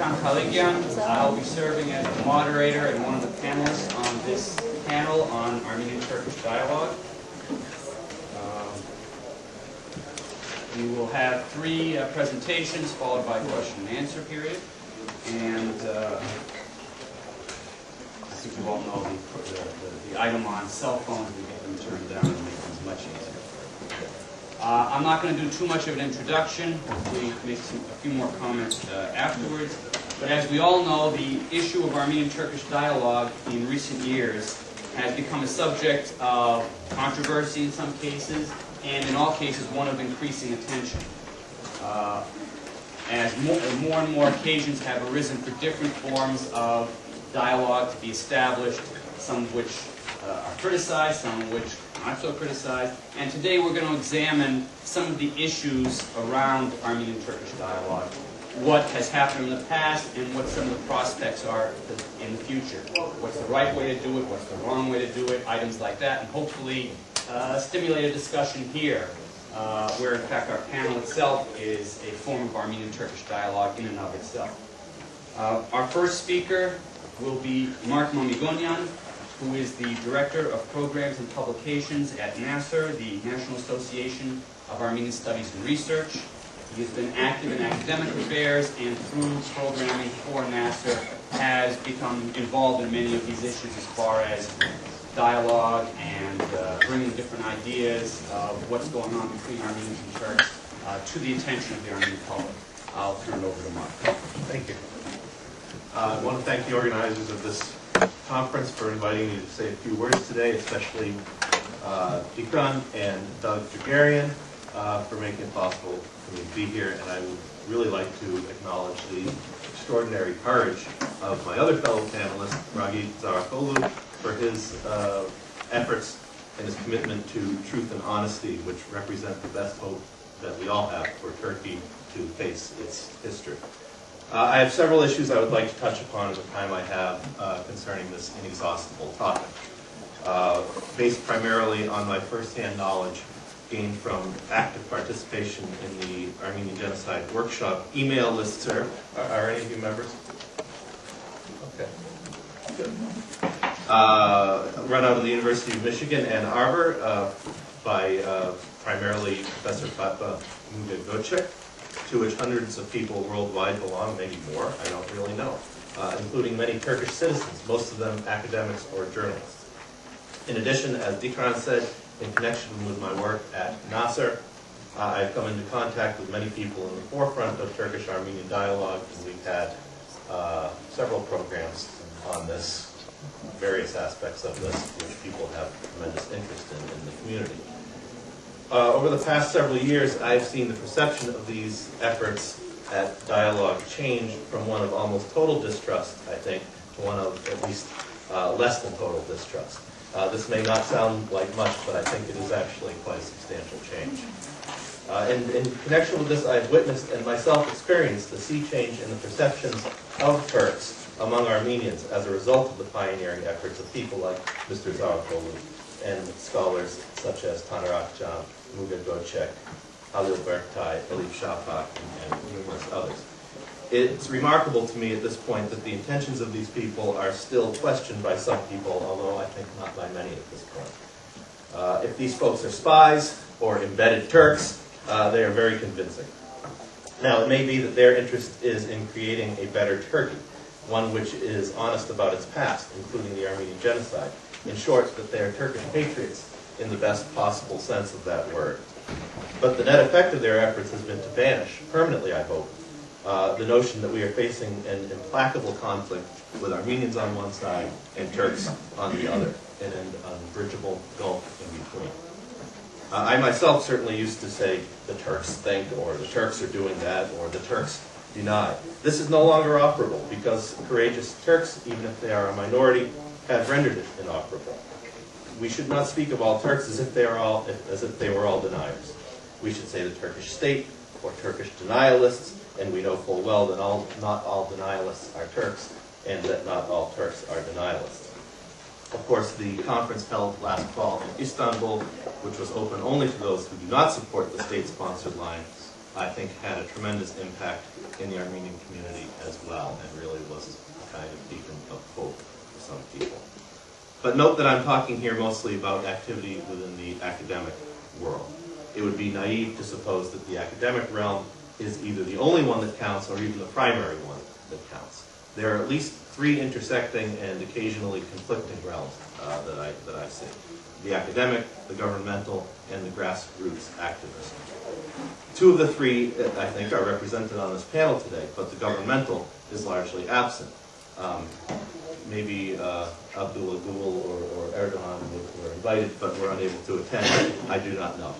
Gökhan Kaligyan. I'll be serving as the moderator and one of the panelists on this panel on Armenian Turkish dialogue. We will have 3 presentations followed by a question and answer period. And I think you all know the item on cell phones. We get them turned down and make things much easier. I'm not going to do too much of an introduction. Hopefully make a few more comments afterwards. But as we all know, the issue of Armenian-Turkish dialogue in recent years has become a subject of controversy in some cases, and in all cases one of increasing attention. As more and more occasions have arisen for different forms of dialogue to be established, some of which are criticized, some of which not so criticized. And today we're going to examine some of the issues around Armenian-Turkish dialogue, what has happened in the past, and what some of the prospects are in the future. What's the right way to do it, what's the wrong way to do it, items like that, and hopefully stimulate a discussion here, where in fact our panel itself is a form of Armenian-Turkish dialogue in and of itself. Our first speaker will be Mark Mamigonyan, who is the Director of Programs and Publications at NASR, the National Association of Armenian Studies and Research. He has been active in academic affairs and through programming for NASR has become involved in many of these issues as far as dialogue and bringing different ideas of what's going on between Armenians and Turks to the attention of the Armenian public. I'll turn it over to Mark. Thank you. I want to thank the organizers of this conference for inviting me to say a few words today, especially Ikran and Doug Jagarian for making it possible for me to be here. And I would really like to acknowledge the extraordinary courage of my other fellow panelist, Ragi Zarakolu, for his efforts and his commitment to truth and honesty, which represent the best hope that we all have for Turkey to face its history. I have several issues I would like to touch upon in the time I have concerning this inexhaustible topic, based primarily on my first-hand knowledge gained from active participation in the Armenian Genocide Workshop email listserv. Are any of you members? Okay, good. Run out of the University of Michigan, Ann Arbor, by primarily Professor Fatma Mugagocek, to which hundreds of people worldwide belong, maybe more, I don't really know, including many Turkish citizens, most of them academics or journalists. In addition, as Dikran said, in connection with my work at NASR, I've come into contact with many people in the forefront of Turkish-Armenian dialogue, and we've had several programs on this, various aspects of this, which people have tremendous interest in the community. Over the past several years, I've seen the perception of these efforts at dialogue change from one of almost total distrust, I think, to one of at least less than total distrust. This may not sound like much, but I think it is actually quite a substantial change. In connection with this, I've witnessed and myself experienced a sea change in the perceptions of Turks among Armenians as a result of the pioneering efforts of people like Mr. Zarakolu and scholars such as Taner Akcan, Muga Gocek, Halil Berktay, Elif Shafak, and numerous others. It's remarkable to me at this point that the intentions of these people are still questioned by some people, although I think not by many at this point. If these folks are spies or embedded Turks, they are very convincing. Now, it may be that their interest is in creating a better Turkey, one which is honest about its past, including the Armenian genocide. In short, that they are Turkish patriots in the best possible sense of that word. But the net effect of their efforts has been to banish, permanently I hope, the notion that we are facing an implacable conflict with Armenians on one side and Turks on the other, and an unbridgeable gulf in between. I myself certainly used to say the Turks think, or the Turks are doing that, or the Turks deny. This is no longer operable because courageous Turks, even if they are a minority, have rendered it inoperable. We should not speak of all Turks as if they were all deniers. We should say the Turkish state or Turkish denialists, and we know full well that not all denialists are Turks, and that not all Turks are denialists. Of course, the conference held last fall in Istanbul, which was open only to those who do not support the state-sponsored line, I think had a tremendous impact in the Armenian community as well, and really was a kind of beacon of hope for some people. But note that I'm talking here mostly about activity within the academic world. It would be naive to suppose that the academic realm is either the only one that counts or even the primary one that counts. There are at least three intersecting and occasionally conflicting realms that I see. The academic, the governmental, and the grassroots activist. Two of the three, I think, are represented on this panel today, but the governmental is largely absent. Maybe Abdullah Gül or Erdogan were invited, but were unable to attend. I do not know.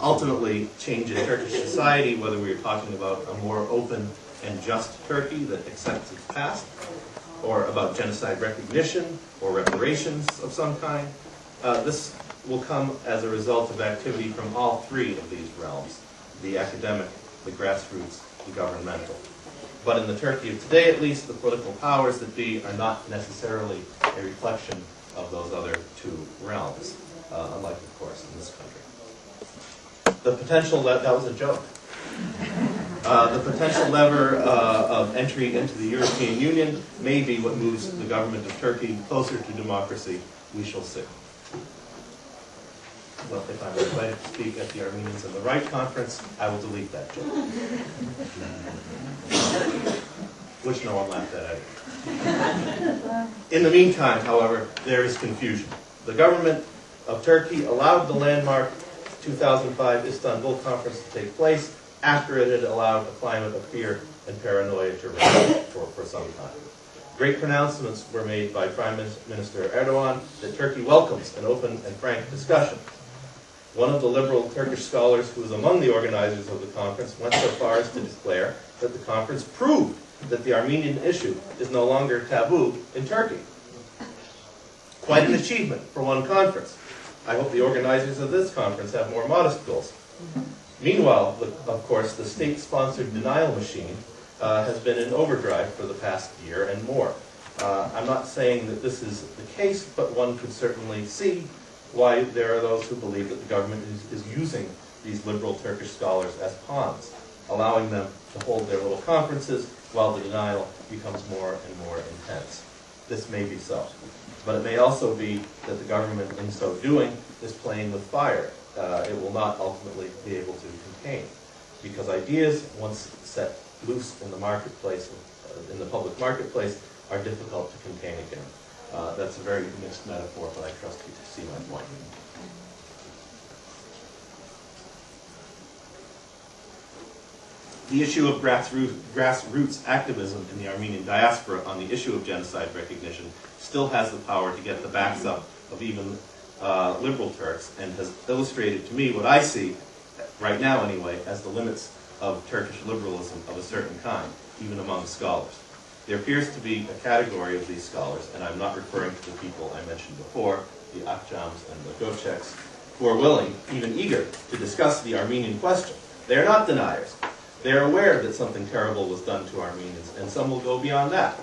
Ultimately, change in Turkish society, whether we are talking about a more open and just Turkey that accepts its past, or about genocide recognition or reparations of some kind, this will come as a result of activity from all three of these realms, the academic, the grassroots, the governmental. But in the Turkey of today, at least, the political powers that be are not necessarily a reflection of those other two realms, unlike, of course, in this country. The potential, that was a joke. The potential lever of entry into the European Union may be what moves the government of Turkey closer to democracy. We shall see. Well, if I'm invited to speak at the Armenians in the Right conference, I will delete that joke. Which no one laughed at anyway. In the meantime, however, there is confusion. The government of Turkey allowed the landmark 2005 Istanbul conference to take place after it had allowed a climate of fear and paranoia to reign for some time. Great pronouncements were made by Prime Minister Erdogan that Turkey welcomes an open and frank discussion. One of the liberal Turkish scholars who was among the organizers of the conference went so far as to declare that the conference proved that the Armenian issue is no longer taboo in Turkey. Quite an achievement for one conference. I hope the organizers of this conference have more modest goals. Meanwhile, of course, the state-sponsored denial machine has been in overdrive for the past year and more. I'm not saying that this is the case, but one could certainly see why there are those who believe that the government is using these liberal Turkish scholars as pawns, allowing them to hold their little conferences while the denial becomes more and more intense. This may be so. But it may also be that the government, in so doing, is playing with fire. It will not ultimately be able to contain. Because ideas, once set loose in the marketplace, in the public marketplace, are difficult to contain again. That's a very mixed metaphor, but I trust you to see my point. The issue of grassroots activism in the Armenian diaspora on the issue of genocide recognition still has the power to get the backs up of even liberal Turks, and has illustrated to me what I see, right now anyway, as the limits of Turkish liberalism of a certain kind, even among scholars. There appears to be a category of these scholars, and I'm not referring to the people I mentioned before, the Akçams and the Göçeks, who are willing, even eager, to discuss the Armenian question. They are not deniers. They are aware that something terrible was done to Armenians, and some will go beyond that.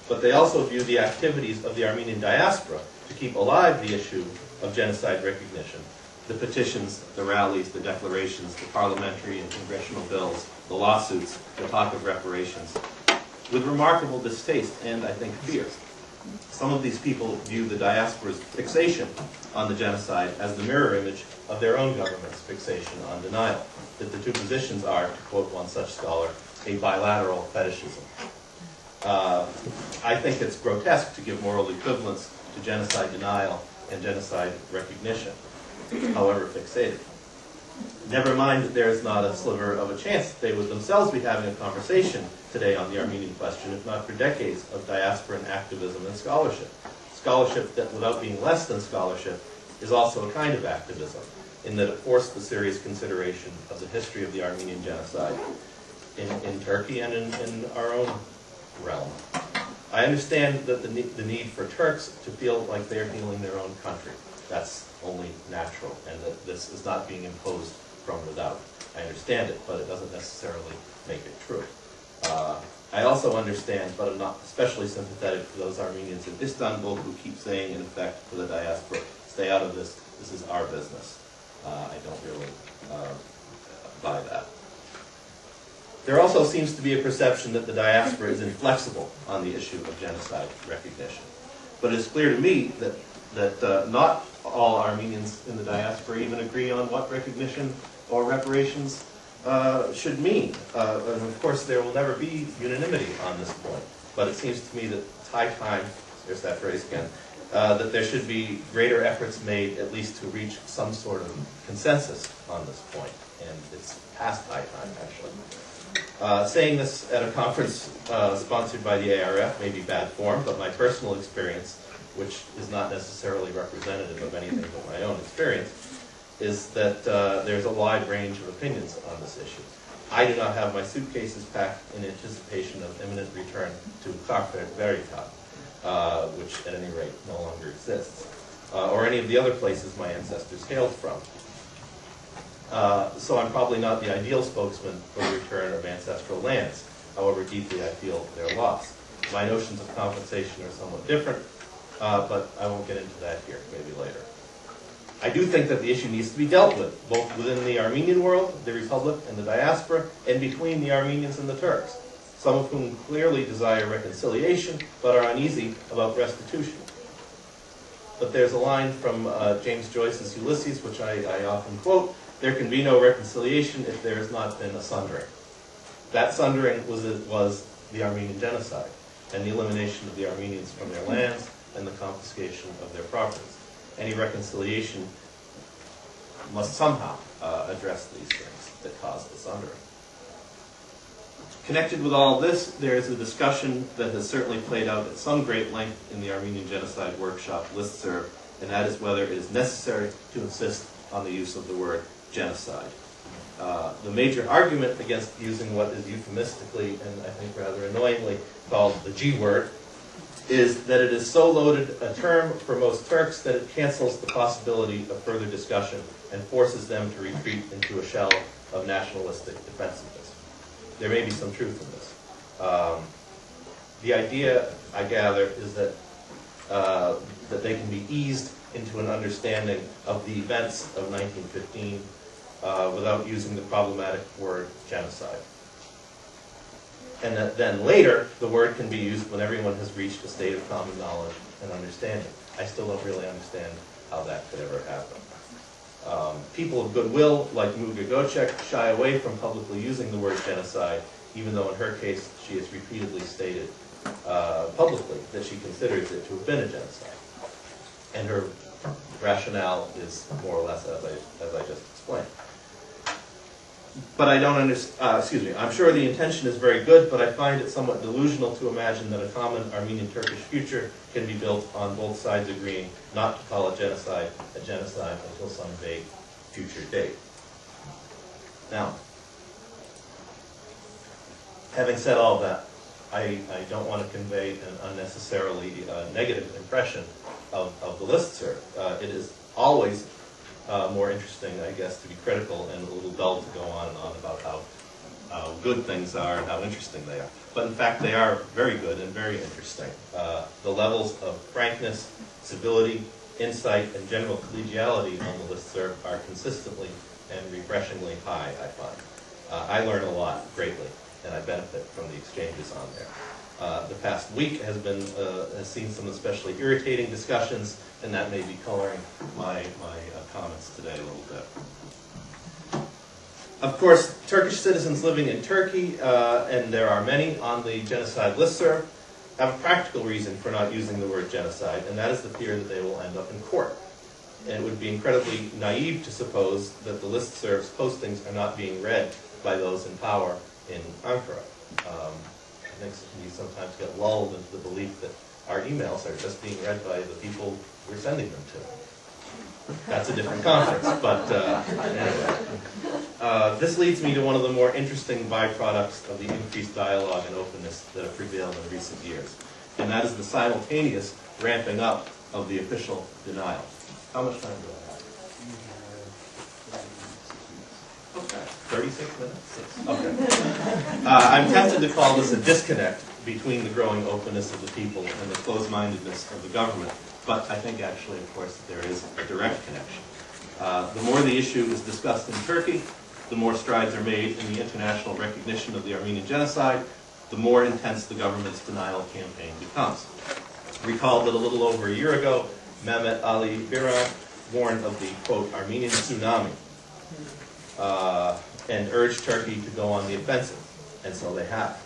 But they also view the activities of the Armenian diaspora to keep alive the issue of genocide recognition. The petitions, the rallies, the declarations, the parliamentary and congressional bills, the lawsuits, the talk of reparations, with remarkable distaste and, I think, fear. Some of these people view the diaspora's fixation on the genocide as the mirror image of their own government's fixation on denial, that the two positions are, to quote one such scholar, a bilateral fetishism. I think it's grotesque to give moral equivalence to genocide denial and genocide recognition, however fixated. Never mind that there is not a sliver of a chance that they would themselves be having a conversation today on the Armenian question, if not for decades of diasporan activism and scholarship. Scholarship that, without being less than scholarship, is also a kind of activism, in that it forced the serious consideration of the history of the Armenian genocide in Turkey and in our own realm. I understand that the need for Turks to feel like they are healing their own country. That's only natural, and that this is not being imposed from without. I understand it, but it doesn't necessarily make it true. I also understand, but I'm not especially sympathetic to those Armenians in Istanbul who keep saying, in effect, to the diaspora, stay out of this, this is our business. I don't really buy that. There also seems to be a perception that the diaspora is inflexible on the issue of genocide recognition. But it's clear to me that not all Armenians in the diaspora even agree on what recognition or reparations should mean. And of course, there will never be unanimity on this point. But it seems to me that it's high time, there's that phrase again, that there should be greater efforts made at least to reach some sort of consensus on this point. And it's past high time, actually. Saying this at a conference sponsored by the ARF may be bad form, but my personal experience, which is not necessarily representative of anything but my own experience, is that there's a wide range of opinions on this issue. I do not have my suitcases packed in anticipation of imminent return to Carpe Veritas, which at any rate no longer exists, or any of the other places my ancestors hailed from. So I'm probably not the ideal spokesman for the return of ancestral lands, however deeply I feel their loss. My notions of compensation are somewhat different, but I won't get into that here, maybe later. I do think that the issue needs to be dealt with, both within the Armenian world, the Republic, and the diaspora, and between the Armenians and the Turks, some of whom clearly desire reconciliation, but are uneasy about restitution. But there's a line from James Joyce's Ulysses, which I often quote: "There can be no reconciliation if there has not been a sundering." That sundering was the Armenian genocide, and the elimination of the Armenians from their lands and the confiscation of their properties. Any reconciliation must somehow address these things that caused the sundering. Connected with all this, there is a discussion that has certainly played out at some great length in the Armenian Genocide Workshop listserv, and that is whether it is necessary to insist on the use of the word genocide. The major argument against using what is euphemistically and I think rather annoyingly called the G word is that it is so loaded a term for most Turks that it cancels the possibility of further discussion and forces them to retreat into a shell of nationalistic defensiveness. There may be some truth in this. The idea, I gather, is that they can be eased into an understanding of the events of 1915 without using the problematic word genocide. And that then later, the word can be used when everyone has reached a state of common knowledge and understanding. I still don't really understand how that could ever happen. People of goodwill, like Muga Gocek, shy away from publicly using the word genocide, even though in her case she has repeatedly stated publicly that she considers it to have been a genocide. And her rationale is more or less as I just explained. But I don't understand, I'm sure the intention is very good, but I find it somewhat delusional to imagine that a common Armenian-Turkish future can be built on both sides agreeing not to call a genocide until some vague future date. Now, having said all that, I don't want to convey an unnecessarily negative impression of the listserv. It is always more interesting, I guess, to be critical and a little dull to go on and on about how good things are and how interesting they are. But in fact, they are very good and very interesting. The levels of frankness, civility, insight, and general collegiality on the listserv are consistently and refreshingly high, I find. I learn a lot greatly, and I benefit from the exchanges on there. The past week has seen some especially irritating discussions, and that may be coloring my comments today a little bit. Of course, Turkish citizens living in Turkey, and there are many on the genocide listserv, have a practical reason for not using the word genocide, and that is the fear that they will end up in court. And it would be incredibly naive to suppose that the listserv's postings are not being read by those in power in Ankara. I think you sometimes get lulled into the belief that our emails are just being read by the people we're sending them to. That's a different conference, but anyway. This leads me to one of the more interesting byproducts of the increased dialogue and openness that have prevailed in recent years, and that is the simultaneous ramping up of the official denial. How much time do I have? Okay, 36 minutes? Okay. I'm tempted to call this a disconnect between the growing openness of the people and the closed-mindedness of the government, but I think actually, of course, there is a direct connection. The more the issue is discussed in Turkey, the more strides are made in the international recognition of the Armenian genocide, the more intense the government's denial campaign becomes. Recall that a little over a year ago, Mehmet Ali Biran warned of the, quote, Armenian tsunami, and urged Turkey to go on the offensive, and so they have.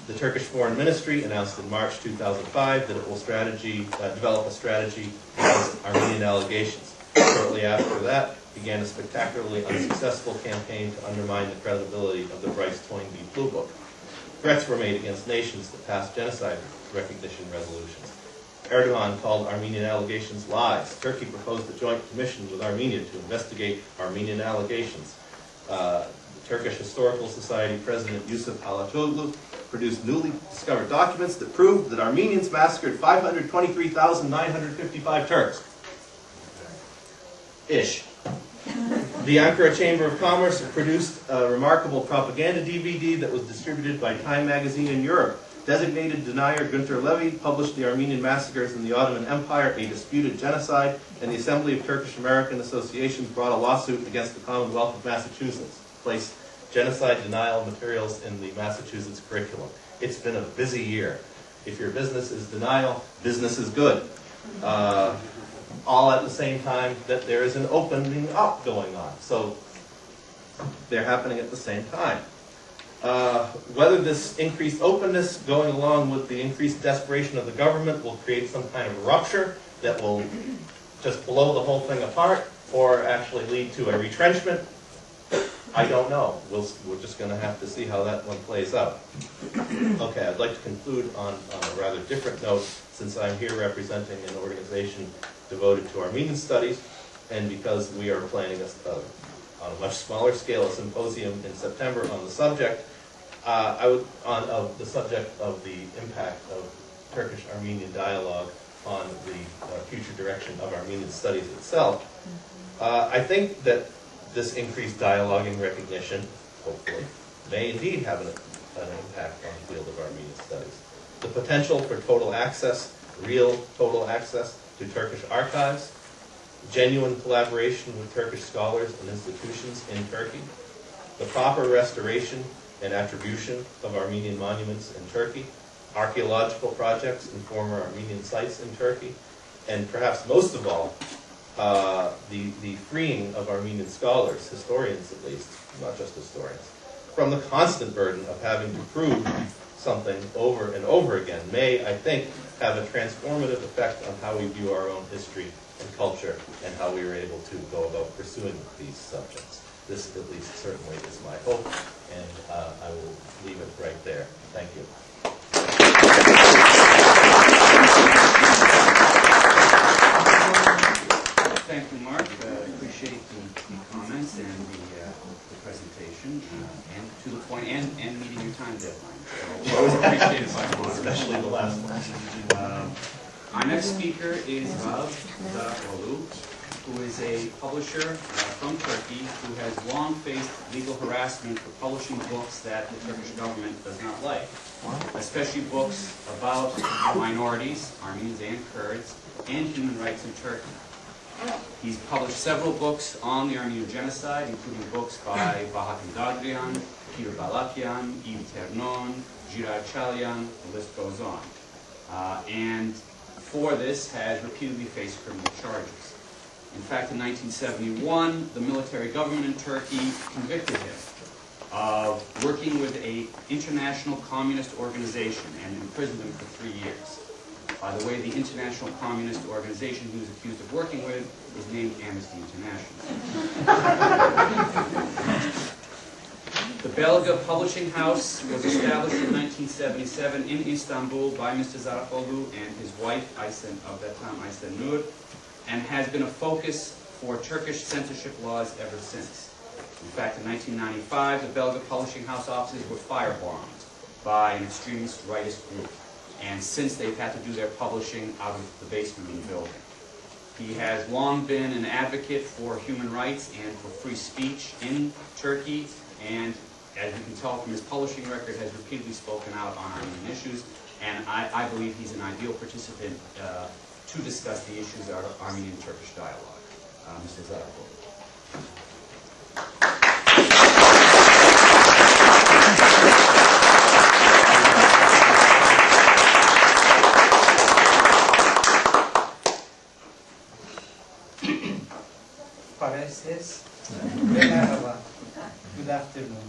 The Turkish Foreign Ministry announced in March 2005 that it will develop a strategy against Armenian allegations. Shortly after that, began a spectacularly unsuccessful campaign to undermine the credibility of the Bryce Toynbee Blue Book. Threats were made against nations that passed genocide recognition resolutions. Erdogan called Armenian allegations lies. Turkey proposed a joint commission with Armenia to investigate Armenian allegations. The Turkish Historical Society President Yusuf Halatoglu produced newly discovered documents that proved that Armenians massacred 523,955 Turks. Ish. The Ankara Chamber of Commerce produced a remarkable propaganda DVD that was distributed by Time magazine in Europe. Designated denier Günter Levy published the Armenian massacres in the Ottoman Empire, a disputed genocide, and the Assembly of Turkish American Associations brought a lawsuit against the Commonwealth of Massachusetts to place genocide denial materials in the Massachusetts curriculum. It's been a busy year. If your business is denial, business is good. All at the same time that there is an opening up going on. So they're happening at the same time. Whether this increased openness going along with the increased desperation of the government will create some kind of rupture that will just blow the whole thing apart or actually lead to a retrenchment, I don't know. We're just going to have to see how that one plays out. Okay, I'd like to conclude on a rather different note, since I'm here representing an organization devoted to Armenian studies, and because we are planning on a much smaller scale a symposium in September on the subject, the subject of the impact of Turkish-Armenian dialogue on the future direction of Armenian studies itself. I think that this increased dialogue and recognition, hopefully, may indeed have an impact on the field of Armenian studies. The potential for total access, real total access to Turkish archives, genuine collaboration with Turkish scholars and institutions in Turkey, the proper restoration and attribution of Armenian monuments in Turkey, archaeological projects in former Armenian sites in Turkey, and perhaps most of all, the freeing of Armenian scholars, historians at least, not just historians, from the constant burden of having to prove something over and over again may, I think, have a transformative effect on how we view our own history and culture and how we are able to go about pursuing these subjects. This, at least, certainly is my hope, and I will leave it right there. Thank you. Thank you, Mark. Appreciate the comments and the presentation, and to the point, and meeting your time deadline. So, always appreciated by all, Especially the last one. Our next speaker is Rav Zarapoglu, who is a publisher from Turkey who has long faced legal harassment for publishing books that the Turkish government does not like, especially books about minorities, Armenians and Kurds, and human rights in Turkey. He's published several books on the Armenian genocide, including books by Bahattin Dadrian, Peter Balakian, Yves Ternon, Giray Chalyan, the list goes on. And for this has repeatedly faced criminal charges. In fact, in 1971, the military government in Turkey convicted him of working with an international communist organization and imprisoned him for 3 years. By the way, the international communist organization he was accused of working with is named Amnesty International. The Belga Publishing House was established in 1977 in Istanbul by Mr. Zarapoglu and his wife, of that time, Aysen Nur, and has been a focus for Turkish censorship laws ever since. In fact, in 1995, the Belga Publishing House offices were firebombed by an extremist rightist group. And since they've had to do their publishing out of the basement of the building. He has long been an advocate for human rights and for free speech in Turkey, and as you can tell from his publishing record, has repeatedly spoken out on Armenian issues, and I believe he's an ideal participant to discuss the issues of Armenian-Turkish dialogue. Mr. Zarapoglu. Good afternoon.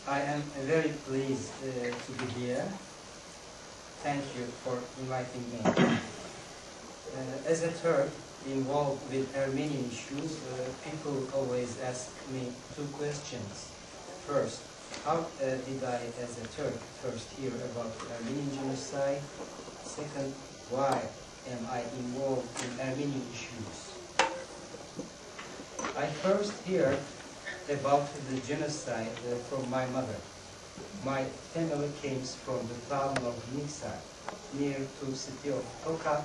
I am very pleased to be here. Thank you for inviting me. As a Turk involved with Armenian issues, people always ask me two questions. First, how did I, as a Turk, first hear about the Armenian genocide? Second, why am I involved in Armenian issues? I first heard about the genocide from my mother. My family came from the town of Niksar, near to the city of Tokat,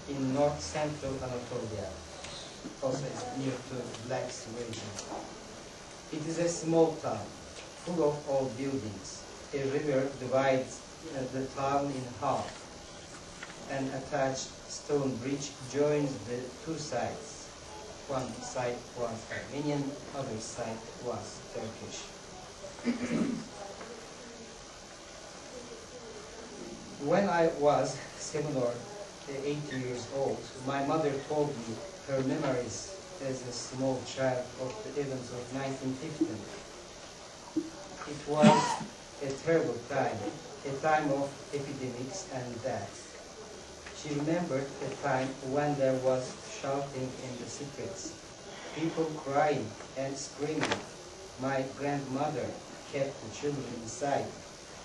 in north-central Anatolia, also near to Black Sea region. It is a small town, full of old buildings. A river divides the town in half. An attached stone bridge joins the two sides. One side was Armenian, other side was Turkish. When I was 7 or 8 years old, my mother told me her memories as a small child of the events of 1915. It was a terrible time, a time of epidemics and deaths. She remembered a time when there was shouting in the streets, people crying and screaming. My grandmother kept the children inside.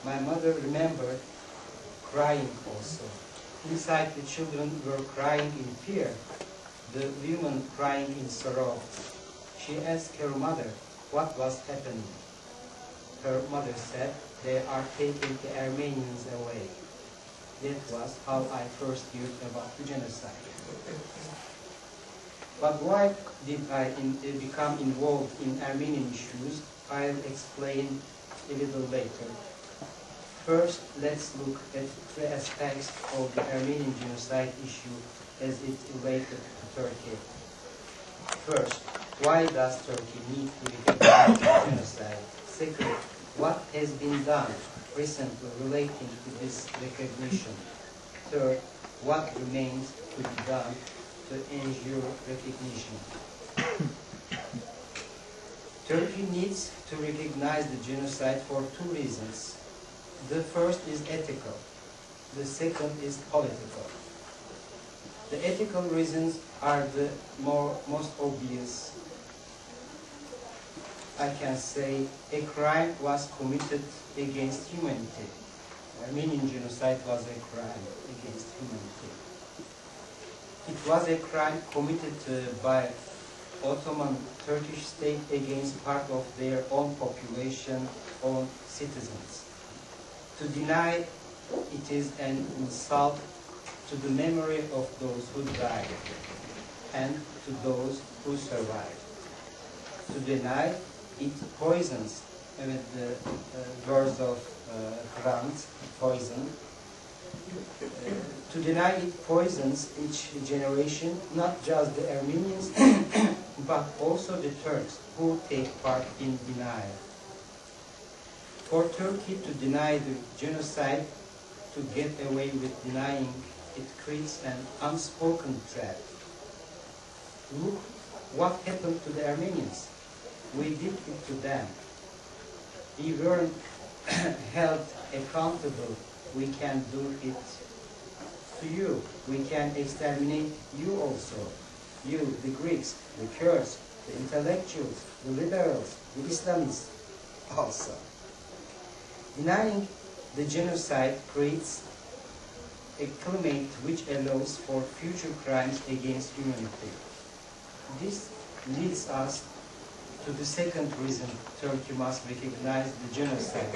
My mother remembered crying also. Inside, the children were crying in fear, the women crying in sorrow. She asked her mother what was happening. Her mother said, "They are taking the Armenians away." That was how I first heard about the genocide. But why did I become involved in Armenian issues? I'll explain a little later. First, let's look at the aspects of the Armenian genocide issue as it related to Turkey. First, why does Turkey need to recognize the genocide? Second, what has been done recently relating to this recognition? Third, what remains to be done to ensure recognition? Turkey needs to recognize the genocide for two reasons. The first is ethical. The second is political. The ethical reasons are the most obvious. I can say a crime was committed against humanity. Armenian genocide was a crime against humanity. It was a crime committed by Ottoman Turkish state against part of their own population, own citizens. To deny it is an insult to the memory of those who died and to those who survived. To deny it poisons, with the words of Grant, poison. To deny it poisons each generation, not just the Armenians, but also the Turks who take part in denial. For Turkey to deny the genocide, to get away with denying, it creates an unspoken threat. Look what happened to the Armenians. We did it to them. We weren't held accountable. We can do it to you. We can exterminate you also. You, the Greeks, the Kurds, the intellectuals, the liberals, the Islamists also. Denying the genocide creates a climate which allows for future crimes against humanity. This leads us to the second reason Turkey must recognize the genocide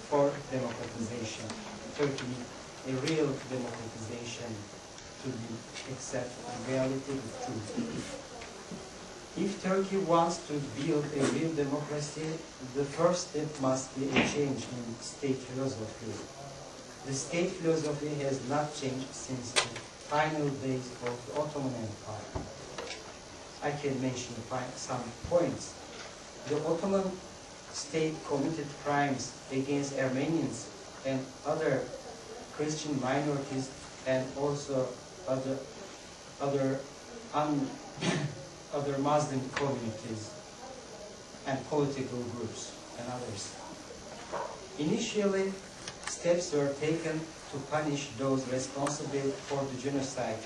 for democratization. Turkey needs a real democratization to accept the reality of truth. If Turkey wants to build a real democracy, the first step must be a change in state philosophy. The state philosophy has not changed since the final days of the Ottoman Empire. I can mention some points. The Ottoman state committed crimes against Armenians and other Christian minorities and also other Muslim communities. and political groups and others. Initially, steps were taken to punish those responsible for the genocide,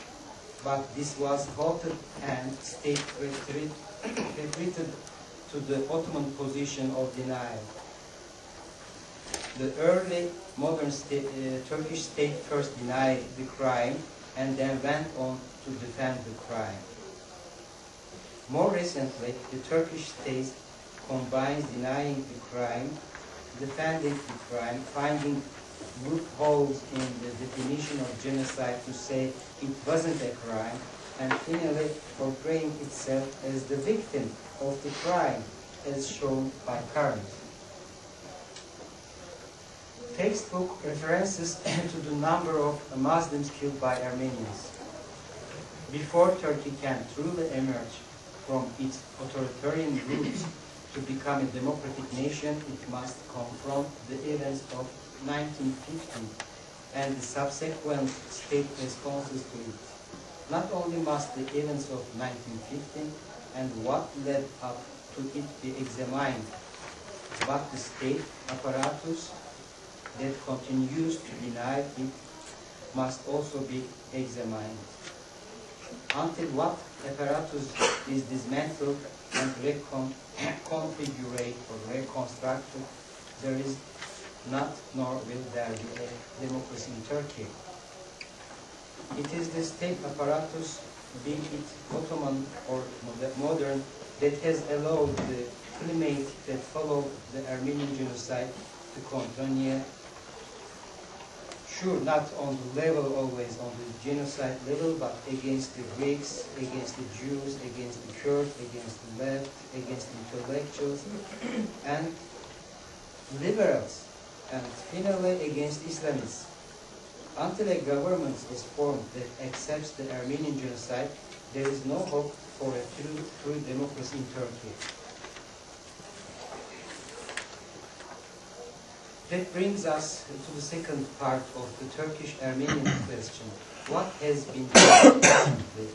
but this was halted and state retreated to the Ottoman position of denial. The early modern Turkish state first denied the crime and then went on to defend the crime. More recently, the Turkish state combines denying the crime, defending the crime, finding loopholes in the definition of genocide to say it wasn't a crime, and finally portraying itself as the victim of the crime, as shown by current. Textbook references to the number of Muslims killed by Armenians. Before Turkey can truly emerge from its authoritarian roots to become a democratic nation, it must confront the events of 1950 and the subsequent state responses to it. Not only must the events of 1950 and what led up to it be examined, but the state apparatus that continues to deny it must also be examined. Until what apparatus is dismantled and reconfigured or reconstructed, there is not nor will there be a democracy in Turkey. It is the state apparatus, be it Ottoman or modern, that has allowed the climate that followed the Armenian genocide to continue. Sure, not on the level, always on the genocide level, but against the Greeks, against the Jews, against the Kurds, against the left, against intellectuals and liberals, and finally against Islamists. Until a government is formed that accepts the Armenian genocide, there is no hope for a true democracy in Turkey. That brings us to the second part of the Turkish-Armenian question. What has been done recently?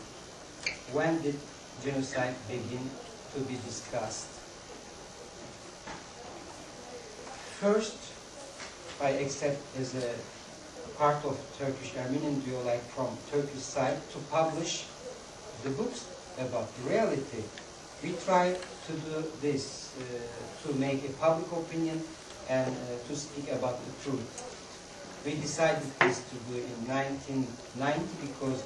When did genocide begin to be discussed? First, I accept as a part of Turkish-Armenian dialogue from Turkish side to publish the books about reality. We try to do this to make a public opinion and to speak about the truth. We decided this to do in 1990 because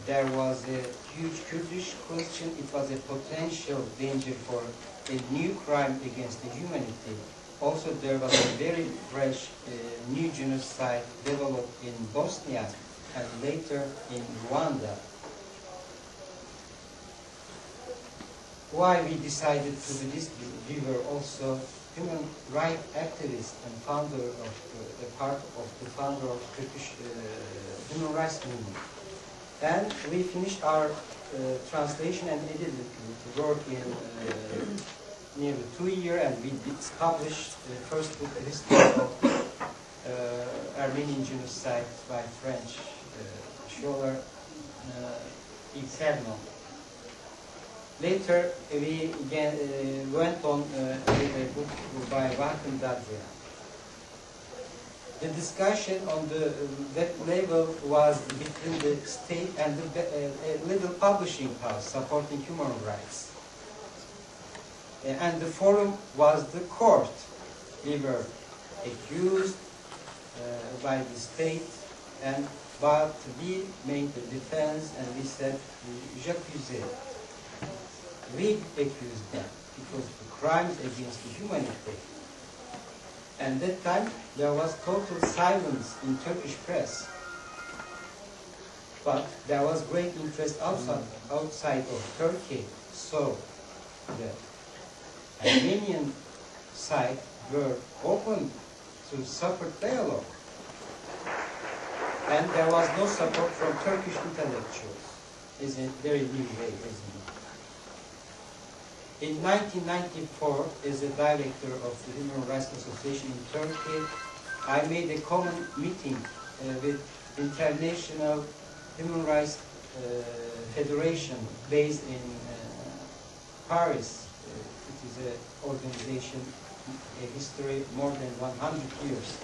there was a huge Kurdish question. It was a potential danger for a new crime against the humanity. Also, there was a very fresh new genocide developed in Bosnia and later in Rwanda. Why we decided to do this? We were also human rights activist and founder of the founder of Turkish human rights movement. And we finished our translation and edited the work in nearly 2 years, and we published the first book, the history of Armenian genocide by French scholar Yves Hernon. Later, we went on with a book by Vakim Dadria. The discussion on that level was between the state and a little publishing house supporting human rights. And the forum was the court. We were accused by the state, but we made the defense and we said, j'accusais. We accused them because of the crimes against the humanity. And that time there was total silence in Turkish press. But there was great interest outside of Turkey. So the Armenian side were open to separate dialogue. And there was no support from Turkish intellectuals. It's a very new way, isn't it? In 1994, as a director of the Human Rights Association in Turkey, I made a common meeting with International Human Rights Federation based in Paris. It is an organization, a history more than 100 years.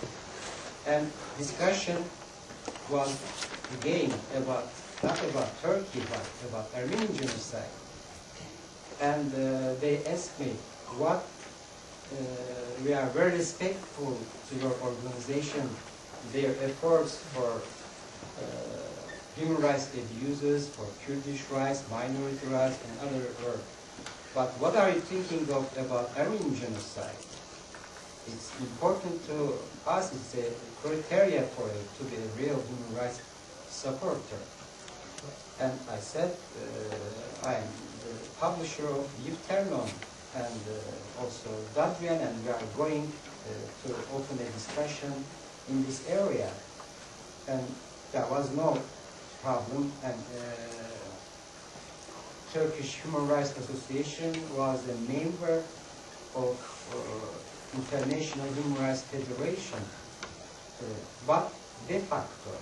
And discussion was again about, not about Turkey, but about Armenian genocide. And they asked me, what, we are very respectful to your organization, their efforts for human rights abuses, for Kurdish rights, minority rights, and other work. But what are you thinking of about Armenian genocide? It's important to us, it's a criteria for you to be a real human rights supporter. And I said, I am the publisher of Yifternon and also Dadrian, and we are going to open a discussion in this area. And there was no problem, and Turkish Human Rights Association was a member of International Human Rights Federation, but de facto,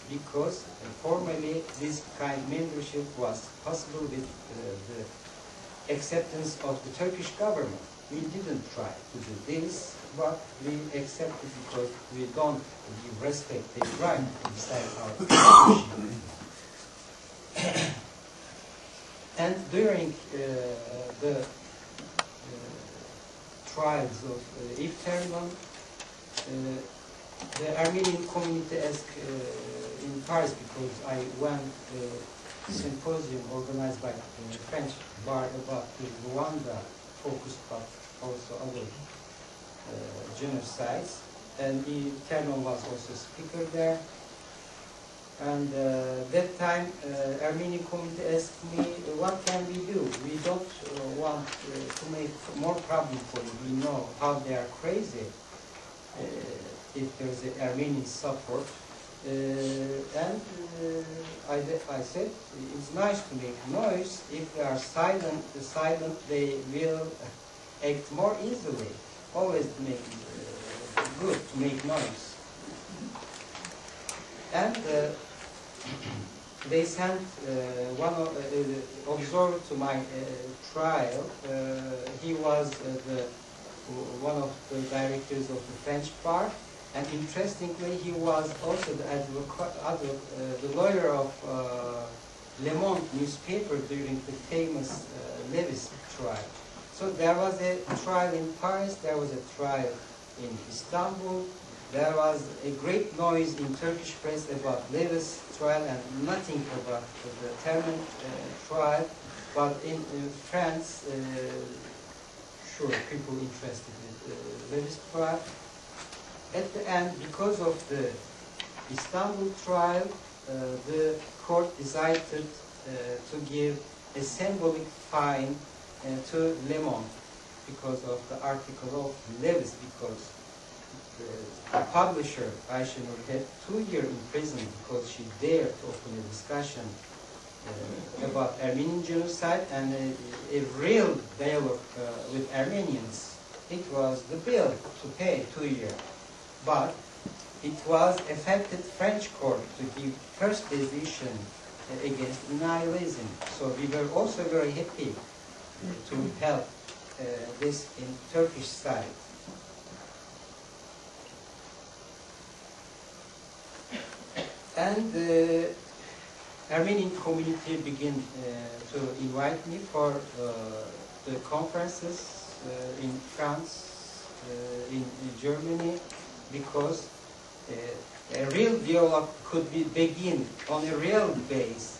because formally this kind of membership was possible with the acceptance of the Turkish government. We didn't try to do this, but we accepted because we don't give respect their right to decide our position. And during the trials of Yifternon, the Armenian community asked in Paris, because I went to a symposium organized by the French bar about the Rwanda focused, but also other genocides. And Yifternon was also a speaker there. And that time, Armenian community asked me, what can we do? We don't want to make more problem for you. We know how they are crazy if there's an Armenian support. And I said, it's nice to make noise. If they are silent, they will act more easily. Always make good to make noise. And they sent one observer to my trial. He was one of the directors of the French bar, and interestingly, he was also the lawyer of Le Monde newspaper during the famous Levis trial. So there was a trial in Paris, there was a trial in Istanbul. There was a great noise in Turkish press about Levis trial and nothing about the Termen trial. But in France, sure, people interested in Levis trial. At the end, because of the Istanbul trial, the court decided to give a symbolic fine to Le Monde because of the article of Levis, because the publisher, Ayşe Nur, had 2 years in prison because she dared to open a discussion about Armenian genocide and a real dialogue with Armenians. It was the bill to pay 2 years. But it was affected French court to give first decision against nihilism. So we were also very happy to help this in Turkish side. And the Armenian community began to invite me for the conferences in France, in Germany, because a real dialogue could be begin on a real base.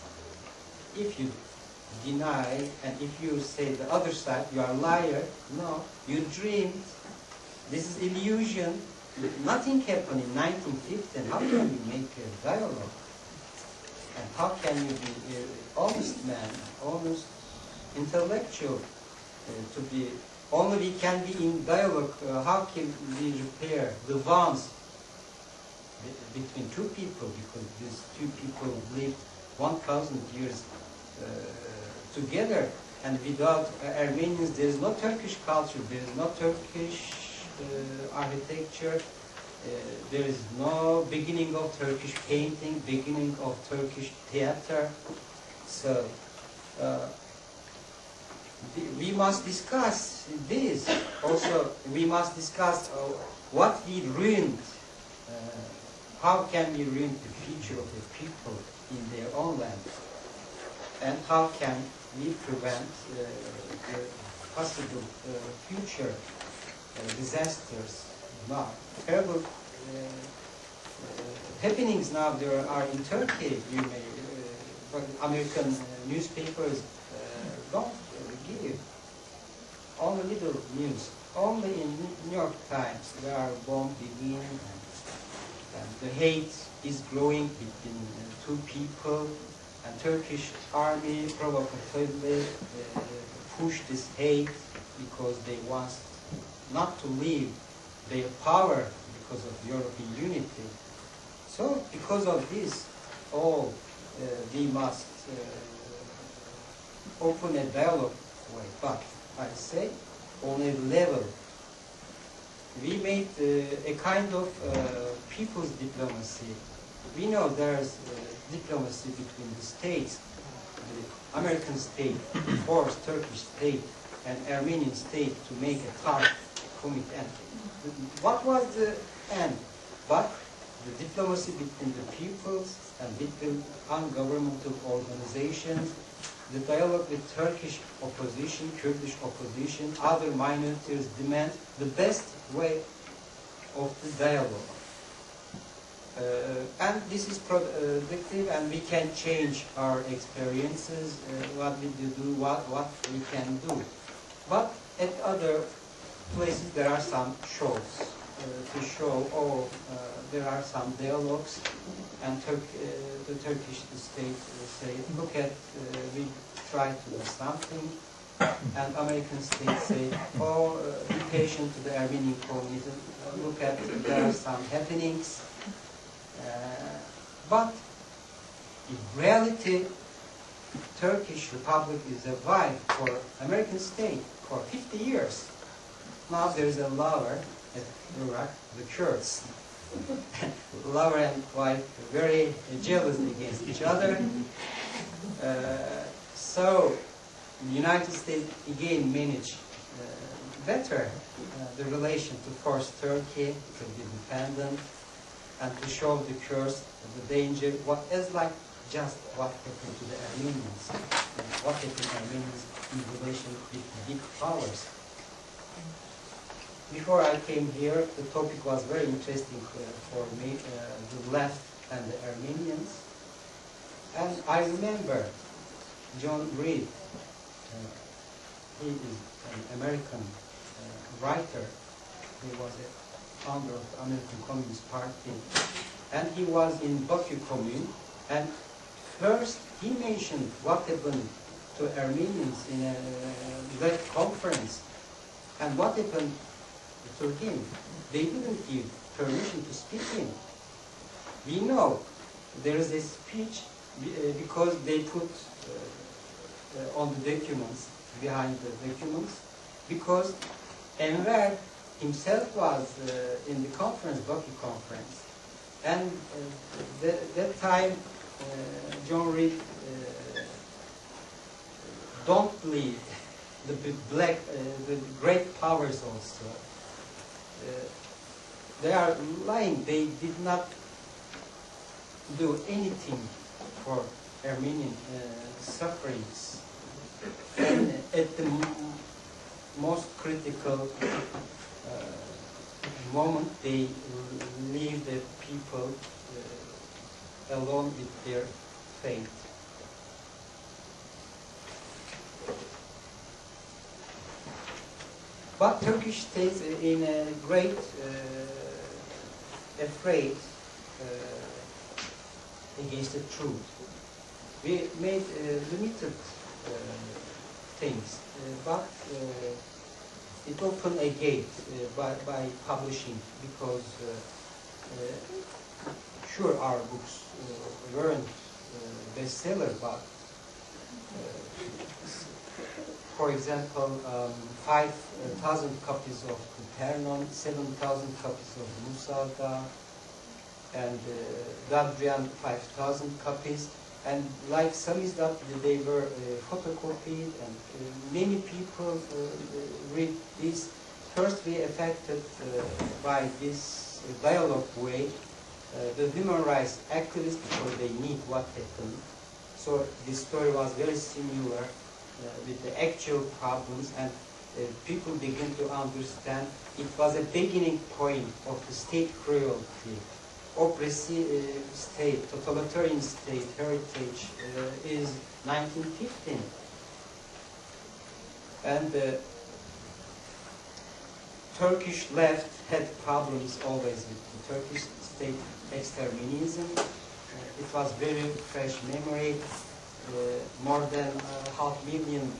If you deny and if you say the other side, you are a liar, no, you dreamed, this is illusion. Nothing happened in 1950, and how can you make a dialogue? And how can you be an honest man, honest intellectual, to be, only we can be in dialogue, how can we repair the wounds between two people, because these two people lived 1,000 years together, and without Armenians there is no Turkish culture, there is no Turkish architecture, there is no beginning of Turkish painting, beginning of Turkish theater. So we must discuss this. Also, we must discuss what we ruined. How can we ruin the future of the people in their own land? And how can we prevent the possible future disasters? Now, terrible happenings now there are in Turkey. You may, but American newspapers don't give only little news. Only in New York Times there are bomb begin, and the hate is growing between two people, and Turkish army provocatively push this hate because they want not to leave their power because of European unity. So because of this, all we must open a dialogue way. But I say on a level, we made a kind of people's diplomacy. We know there's diplomacy between the states, the American state, forced Turkish state, and Armenian state to make a tough commitment. What was the end? But the diplomacy between the peoples and between ungovernmental organizations, the dialogue with Turkish opposition, Kurdish opposition, other minorities demand the best way of the dialogue. And this is productive, and we can change our experiences, what we do, what we can do. But at other places there are some shows to show, there are some dialogues, and the Turkish state say, look at, we try to do something, and American state say, be patient to the Armenian community, look at, there are some happenings. But in reality, Turkish Republic is survived for American state for 50 years. Now there is a lover at Iraq, the Kurds. Lover and wife very jealous against each other. So the United States again managed better the relation to force Turkey to be independent and to show the Kurds the danger. What is like just what happened to the Armenians, what happened to Armenians in relation with the big powers. Before I came here, the topic was very interesting for me, the left and the Armenians. And I remember John Reed, he is an American writer. He was a founder of the American Communist Party. And he was in Baku Commune. And first he mentioned what happened to Armenians in a left conference. And what happened to him? They didn't give permission to speak him. We know there is a speech because they put on the documents, behind the documents, because Enver himself was in the conference, Baku conference. And that time, John Reed don't believe the great powers also. They are lying. They did not do anything for Armenian sufferings. And at the most critical moment, they leave the people alone with their fate. But Turkish states in a great afraid against the truth. We made limited things, but it opened a gate by publishing, because sure our books weren't bestseller, but for example, 5,000 copies of Pernon, 7,000 copies of Musada, and Dadrian 5,000 copies. And like samizdat, they were photocopied, and many people read this. First, we affected by this dialogue way the human rights activists, because they need what happened. So this story was very similar with the actual problems, and people begin to understand it was a beginning point of the state cruelty. Oppressive state, totalitarian state heritage is 1915. And the Turkish left had problems always with the Turkish state exterminism. It was very fresh memory. More than 500,000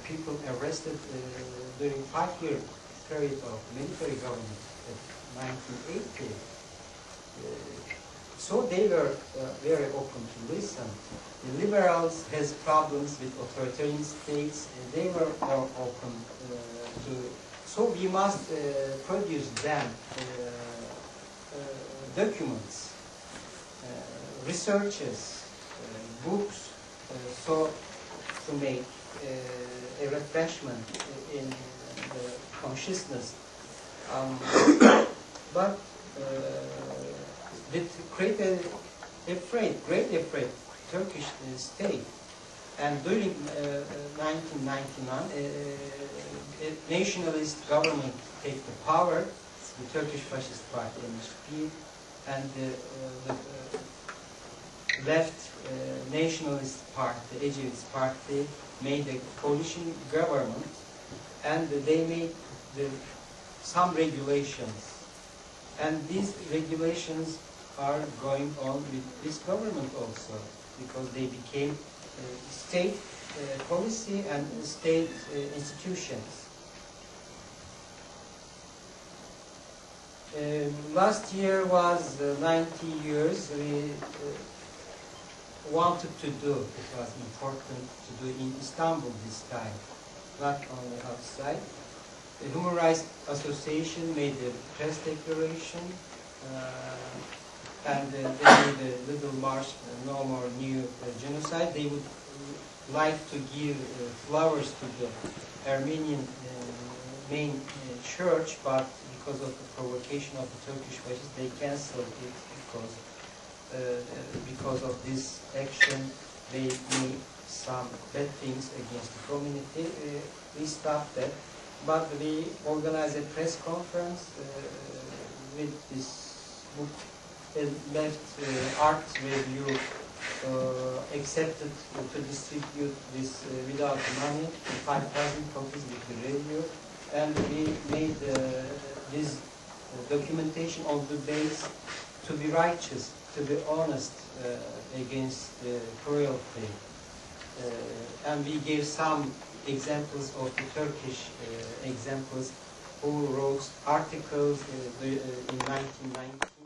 people arrested during 5-year period of military government in 1980. So they were very open to listen. The liberals has problems with authoritarian states, and they were more open to. So we must produce them documents, researches, books, so to make a refreshment in the consciousness. But with great afraid Turkish state, and during 1999, a nationalist government take the power, the Turkish Fascist Party MHP, and the left nationalist party, the Ecevit's party, made a coalition government, and they made some regulations. And these regulations are going on with this government also, because they became state policy and state institutions. Last year was 90 years. We wanted to do, it was important to do in Istanbul this time, not only outside. The Human Rights Association made a press declaration, and they made a little march, no more new genocide. They would like to give flowers to the Armenian main church, but because of the provocation of the Turkish fascists, they cancelled it because of this action. They made some bad things against the community. We stopped that. But we organized a press conference with this book, left art review accepted to distribute this without money, 5,000 copies with the review, and we made this documentation on the base to be righteous, to be honest against cruelty, and we gave some examples of the Turkish examples who wrote articles in 1990.